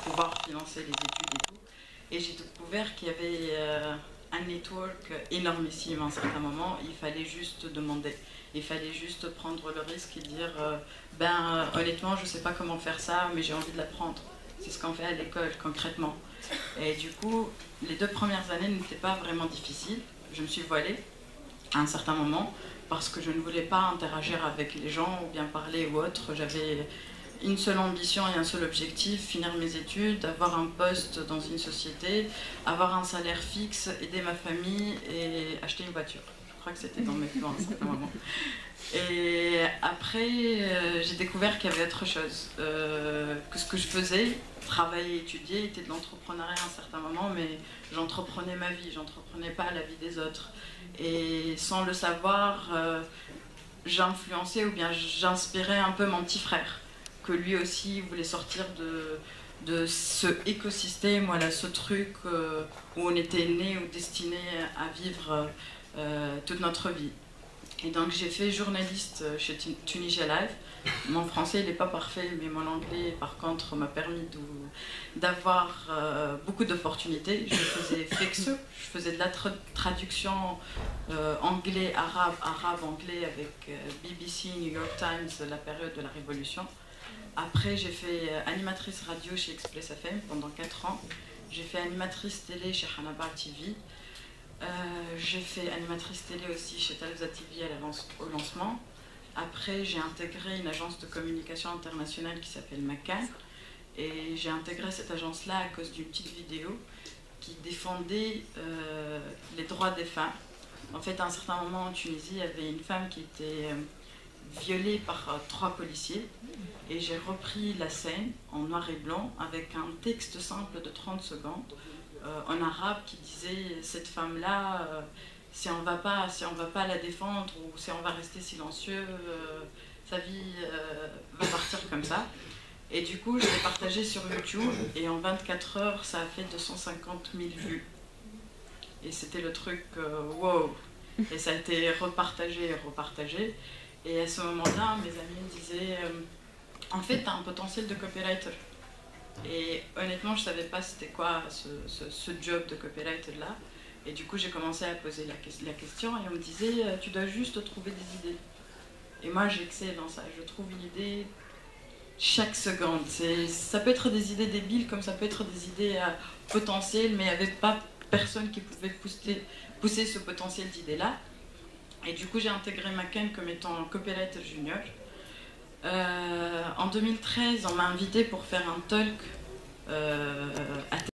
pouvoir financer les études et tout. Et j'ai découvert qu'il y avait un network énormissime à un certain moment. Il fallait juste demander. Il fallait juste prendre le risque et dire honnêtement, je ne sais pas comment faire ça, mais j'ai envie de l'apprendre. C'est ce qu'on fait à l'école concrètement. Et du coup, les 2 premières années n'étaient pas vraiment difficiles. Je me suis voilée à un certain moment parce que je ne voulais pas interagir avec les gens ou bien parler ou autre. J'avais une seule ambition et un seul objectif, finir mes études, avoir un poste dans une société, avoir un salaire fixe, aider ma famille et acheter une voiture. Je crois que c'était dans mes plans à un certain moment. Et après, j'ai découvert qu'il y avait autre chose. Que ce que je faisais, travailler, étudier, était de l'entrepreneuriat à un certain moment, mais j'entreprenais ma vie, j'entreprenais pas la vie des autres. Et sans le savoir, j'influençais ou bien j'inspirais un peu mon petit frère, que lui aussi voulait sortir de ce écosystème, voilà, ce truc où on était né ou destiné à vivre toute notre vie. Et donc j'ai fait journaliste chez Tunisia Live. Mon français il n'est pas parfait, mais mon anglais par contre m'a permis d'avoir beaucoup d'opportunités. Je faisais FLEXE, je faisais de la traduction anglais-arabe, arabe-anglais avec BBC, New York Times, la période de la Révolution. Après j'ai fait animatrice radio chez Express FM pendant 4 ans. J'ai fait animatrice télé chez Hanabar TV. J'ai fait animatrice télé aussi chez Talza TV au lancement. Après, j'ai intégré une agence de communication internationale qui s'appelle Macan. Et j'ai intégré cette agence-là à cause d'une petite vidéo qui défendait les droits des femmes. En fait, à un certain moment en Tunisie, il y avait une femme qui était violée par 3 policiers. Et j'ai repris la scène en noir et blanc avec un texte simple de 30 secondes. En arabe qui disait cette femme-là, si on va pas la défendre ou si on va rester silencieux, sa vie va partir comme ça. Et du coup, je l'ai partagé sur YouTube et en 24 heures, ça a fait 250 000 vues. Et c'était le truc wow. Et ça a été repartagé et repartagé. Et à ce moment-là, mes amis me disaient en fait, tu as un potentiel de copywriter. Et honnêtement, je ne savais pas c'était quoi ce job de copywriter là. Et du coup, j'ai commencé à poser la question et on me disait tu dois juste trouver des idées. Et moi, j'excelle dans ça. Je trouve une idée chaque seconde. Ça peut être des idées débiles comme ça peut être des idées potentielles, mais il n'y avait pas personne qui pouvait pousser ce potentiel d'idée-là. Et du coup, j'ai intégré Macan comme étant copywriter junior. En 2013, on m'a invité pour faire un talk